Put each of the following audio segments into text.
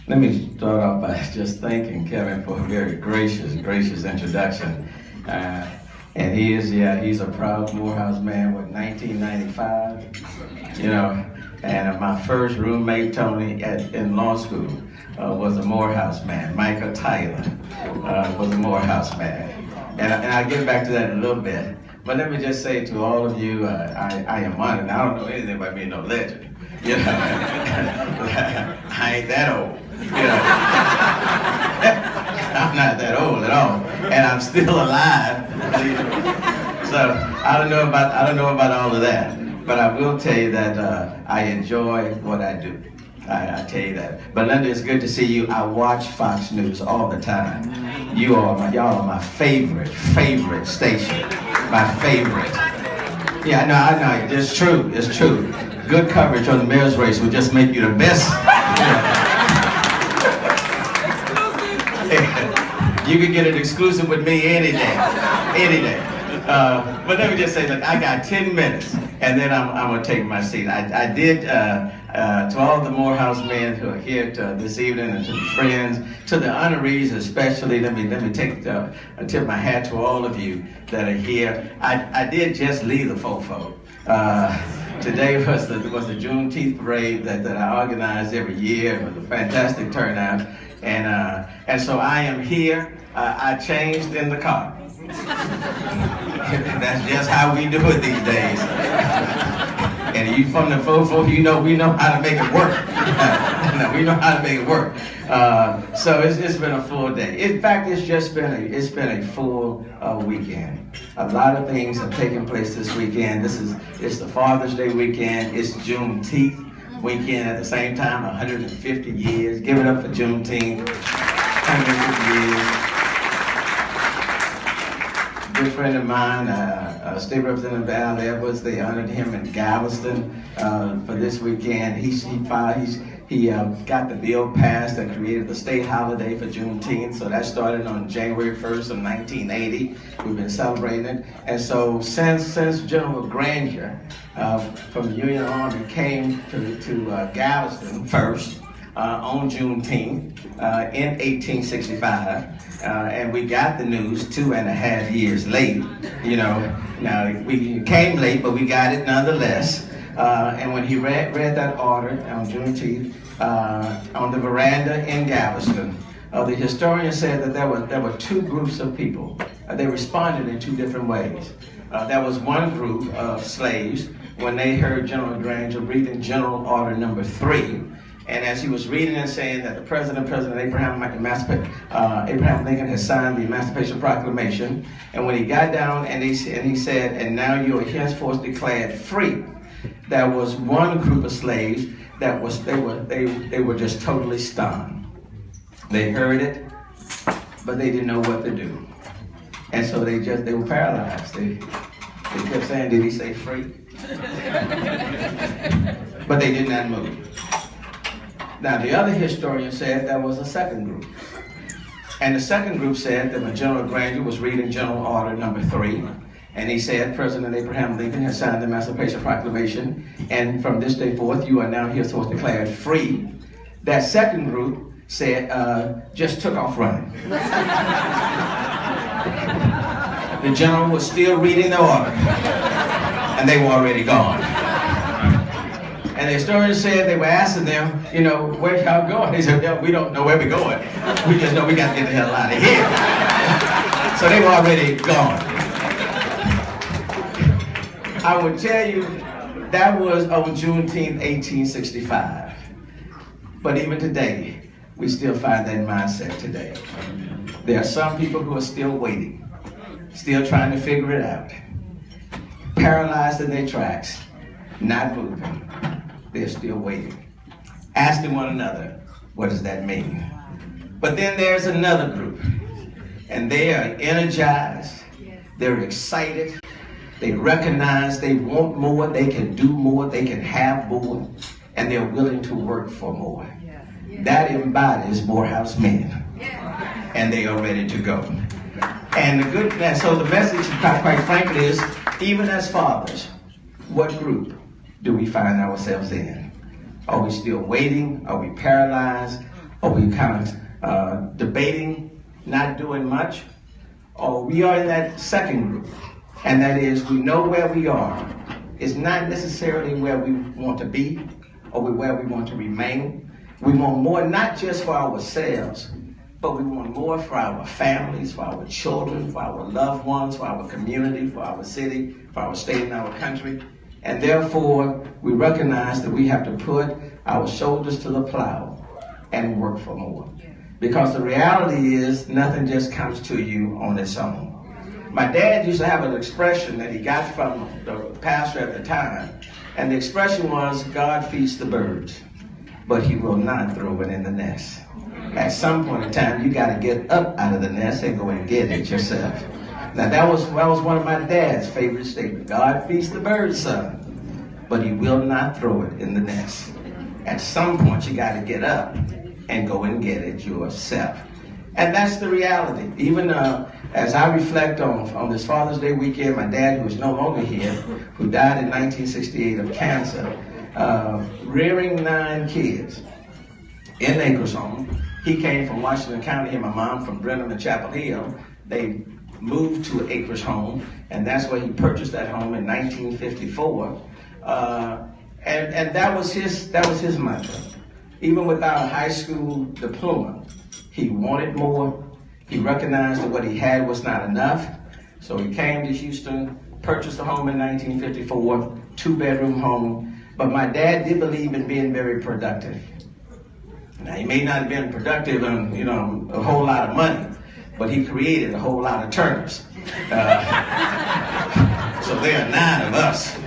Let me start off by just thanking Kevin for a very gracious introduction. And he's a proud Morehouse man with 1995, and my first roommate, Tony, in law school was a Morehouse man. Michael Tyler was a Morehouse man. And I'll get back to that in a little bit. But let me just say to all of you, I am honored. I don't know anything about being no legend. I ain't that old. I'm not that old at all, and I'm still alive. So I don't know about all of that, but I will tell you that I enjoy what I do. I tell you that. But Linda, it's good to see you. I watch Fox News all the time. Y'all are my favorite station. My favorite. Yeah, I know. It's true. It's true. Good coverage on the mayor's race would just make you the best. You could get an exclusive with me any day. But let me just say, look, I got 10 minutes, and then I'm gonna take my seat. I did to all the Morehouse men who are here this evening, and to the friends, to the honorees especially. Let me tip my hat to all of you that are here. I did just leave the fofo. Today was the Juneteenth parade that I organize every year. It was a fantastic turnout, and so I am here. I changed in the car. That's just how we do it these days. And you from the fofo, we know how to make it work. We know how to make it work. So it's been a full day. In fact, it's been a full weekend. A lot of things have taken place this weekend. It's the Father's Day weekend. It's Juneteenth weekend at the same time. 150 years. Give it up for Juneteenth. 150 years. A good friend of mine, State Representative Al Edwards, they honored him in Galveston for this weekend. He got the bill passed that created the state holiday for Juneteenth. So that started on January 1st of 1980. We've been celebrating it. And so since General Granger from the Union Army came to Galveston first on Juneteenth in 1865, and we got the news 2.5 years late. Now we came late, but we got it nonetheless. And when he read that order on Juneteenth on the veranda in Galveston, the historian said that there were two groups of people. They responded in two different ways. There was one group of slaves when they heard General Granger reading General Order Number 3. And as he was reading and saying that President Abraham Lincoln had signed the Emancipation Proclamation, and when he got down and he said, "And now you are henceforth declared free," there was one group of slaves that they were just totally stunned. They heard it, but they didn't know what to do, and so they were paralyzed. They kept saying, "Did he say free?" But they did not move. Now, the other historian said there was a second group. And the second group said that when General Granger was reading General Order Number 3, and he said, "President Abraham Lincoln has signed the Emancipation Proclamation, and from this day forth, you are now henceforth declared free," that second group said, just took off running. The general was still reading the order, and they were already gone. And the historian said they were asking them, "Where y'all going?" They said, "We don't know where we're going. We just know we got to get the hell out of here." So they were already gone. I would tell you that was on Juneteenth, 1865. But even today, we still find that mindset today. There are some people who are still waiting, still trying to figure it out, paralyzed in their tracks, not moving. They're still waiting, asking one another, what does that mean? But then there's another group, and they are energized, they're excited, they recognize they want more, they can do more, they can have more, and they're willing to work for more. That embodies Morehouse men, and they are ready to go. And so the message, quite frankly, is even as fathers, what group do we find ourselves in? Are we still waiting? Are we paralyzed? Are we kind of debating, not doing much? Or we are in that second group, and that is we know where we are. It's not necessarily where we want to be or where we want to remain. We want more, not just for ourselves, but we want more for our families, for our children, for our loved ones, for our community, for our city, for our state and our country. And therefore, we recognize that we have to put our shoulders to the plow and work for more. Because the reality is, nothing just comes to you on its own. My dad used to have an expression that he got from the pastor at the time, and the expression was, God feeds the birds, but he will not throw it in the nest. At some point in time, you got to get up out of the nest and go and get it yourself. Now, that was one of my dad's favorite statements. God feeds the birds, son, but he will not throw it in the nest. At some point, you got to get up and go and get it yourself. And that's the reality. Even as I reflect on this Father's Day weekend, my dad, who is no longer here, who died in 1968 of cancer, rearing 9 kids in Acres Home. He came from Washington County, and my mom from Brenham and Chapel Hill. They moved to Acres Home, and that's where he purchased that home in 1954. And that was his mantra. Even without a high school diploma, he wanted more. He recognized that what he had was not enough. So he came to Houston, purchased a home in 1954, 2-bedroom home. But my dad did believe in being very productive. Now, he may not have been productive on, a whole lot of money, but he created a whole lot of Turners. So there are 9 of us.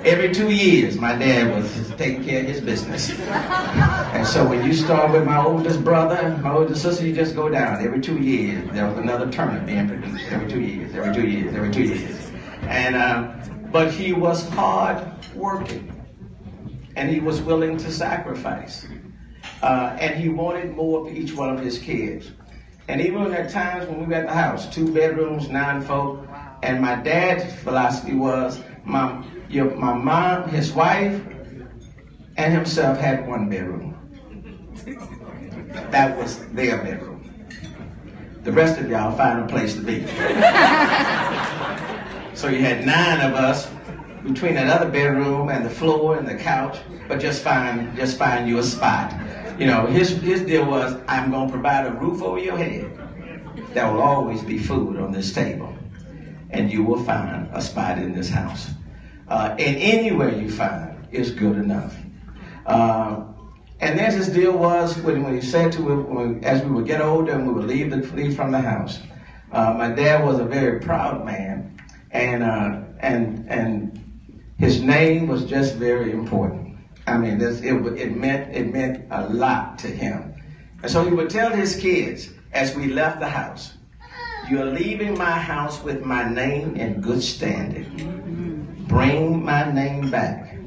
Every 2 years, my dad was taking care of his business. And so when you start with my oldest brother, my oldest sister, you just go down. Every 2 years, there was another Turner being produced. Every 2 years, every 2 years, every 2 years. And, but he was hard working. And he was willing to sacrifice. And he wanted more for each one of his kids. And even at times when we were at the house, 2 bedrooms, 9 folk, and my dad's philosophy was, my mom, his wife, and himself had 1 bedroom. That was their bedroom. The rest of y'all find a place to be. So you had 9 of us between that other bedroom and the floor and the couch, but just find you a spot. His deal was, I'm going to provide a roof over your head. There will always be food on this table, and you will find a spot in this house. And anywhere you find is good enough. And then his deal was, when he said as we would get older and we would leave from the house, my dad was a very proud man, and his name was just very important. I mean, it meant a lot to him. And so he would tell his kids as we left the house, you're leaving my house with my name in good standing. Bring my name back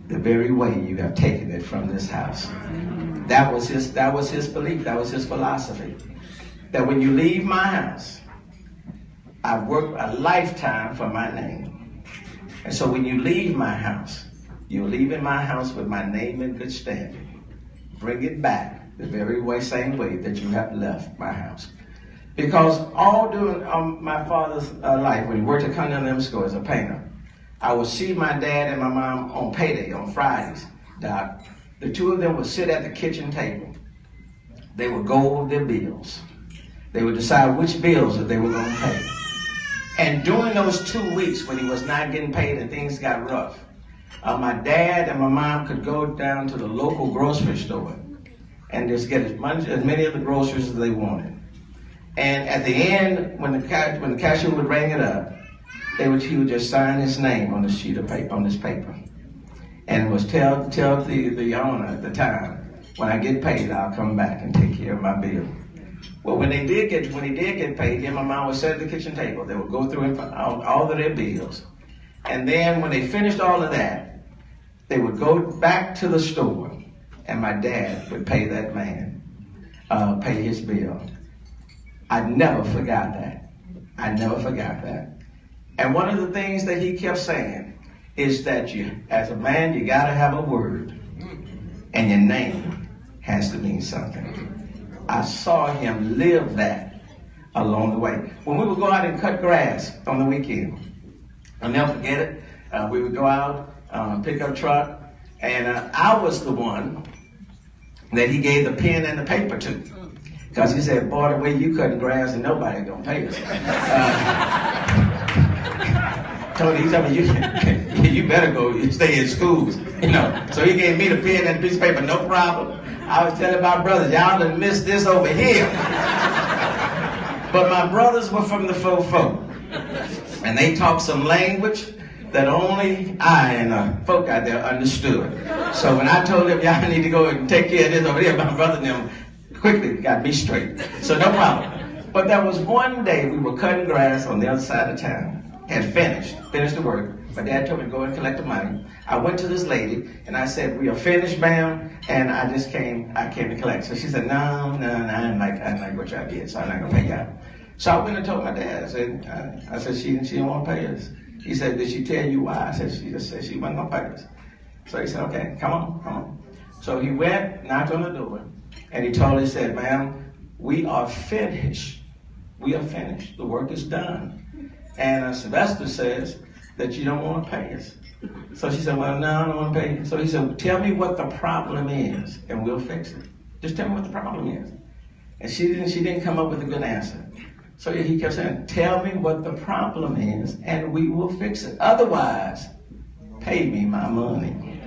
the very way you have taken it from this house. That was his belief. That was his philosophy. That when you leave my house, I've worked a lifetime for my name. And so when you leave my house, you're leaving my house with my name in good standing. Bring it back the very same way that you have left my house. Because all during my father's life, when he worked at Continental School as a painter, I would see my dad and my mom on payday, on Fridays, Doc. The 2 of them would sit at the kitchen table. They would go over their bills. They would decide which bills that they were going to pay. And during those 2 weeks when he was not getting paid and things got rough, my dad and my mom could go down to the local grocery store and just get as many of the groceries as they wanted. And at the end, when the cashier would ring it up, he would just sign his name on this sheet of paper, on this paper, and was tell the owner at the time, when I get paid, I'll come back and take care of my bill. Well, when he did get paid, him and my mom would sit at the kitchen table. They would go through all of their bills, and then when they finished all of that, they would go back to the store, and my dad would pay that man, pay his bill. I never forgot that. And one of the things that he kept saying is that as a man, you gotta have a word. and your name has to mean something. I saw him live that along the way. When we would go out and cut grass on the weekend, I'll never forget it. We would go out, pickup truck, and I was the one that he gave the pen and the paper to. Because he said, boy, the way you cutting grass and nobody gonna pay us. Tony, he told me, you better go stay in schools, you know. So he gave me the pen and the piece of paper, no problem. I was telling my brothers, y'all done missed this over here. But my brothers were from the fofo, and they talked some language that only I and folk out there understood. So when I told them, y'all need to go and take care of this over here, my brother and them quickly got me straight. So no problem. But there was one day we were cutting grass on the other side of town. Had finished the work. My dad told me to go and collect the money. I went to this lady and I said, we are finished, ma'am, and I came to collect. So she said, no, I didn't like what y'all did, so I'm not gonna pay y'all. So I went and told my dad, I said, she didn't want to pay us. He said, did she tell you why? I said, she just said she wasn't gonna pay us. So he said, okay, come on. So he went, knocked on the door, and he told her, he said, ma'am, we are finished. We are finished. The work is done. And Sylvester says that you don't want to pay us. So she said, well, no, I don't want to pay you. So he said, well, tell me what the problem is, and we'll fix it. Just tell me what the problem is. And she didn't come up with a good answer. So he kept saying, tell me what the problem is, and we will fix it. Otherwise, pay me my money.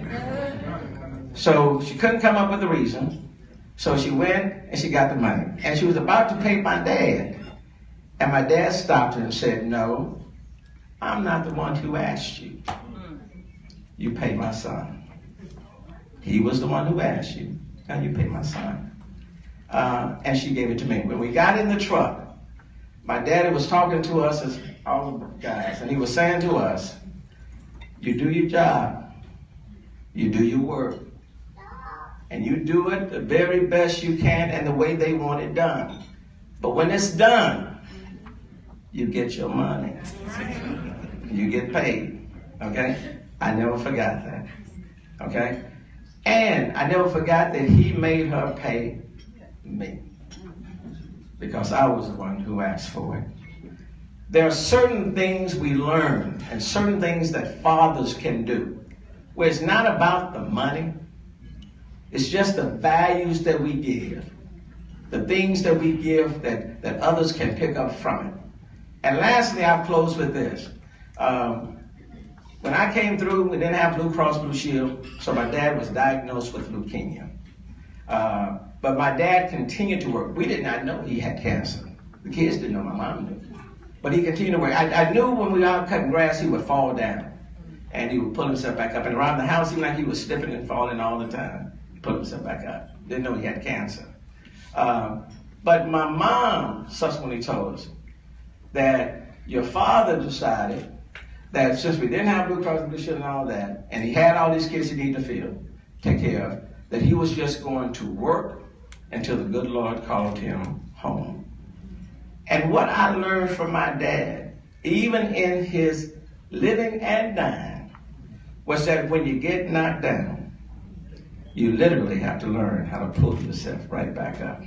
So she couldn't come up with a reason. So she went and she got the money. And she was about to pay my dad. And my dad stopped her and said, no, I'm not the one who asked you. You pay my son. He was the one who asked you. Now you pay my son. And she gave it to me. When we got in the truck, my daddy was talking to us as all the guys, and he was saying to us, you do your job, you do your work, and you do it the very best you can and the way they want it done. But when it's done, you get your money. You get paid. Okay? I never forgot that. Okay? And I never forgot that he made her pay me. Because I was the one who asked for it. There are certain things we learn and certain things that fathers can do where it's not about the money. It's just the values that we give. The things that we give that others can pick up from it. And lastly, I'll close with this. When I came through, we didn't have Blue Cross Blue Shield, so my dad was diagnosed with leukemia. But my dad continued to work. We did not know he had cancer. The kids didn't know, my mom knew. But he continued to work. I knew when we were out cutting grass, he would fall down. And he would pull himself back up. And around the house, even like he was slipping and falling all the time. Pull himself back up. Didn't know he had cancer. But my mom subsequently told us that your father decided that since we didn't have Blue Cross Blue Shield and all that, and he had all these kids he needed to take care of, that he was just going to work until the good Lord called him home. And what I learned from my dad, even in his living and dying, was that when you get knocked down, you literally have to learn how to pull yourself right back up.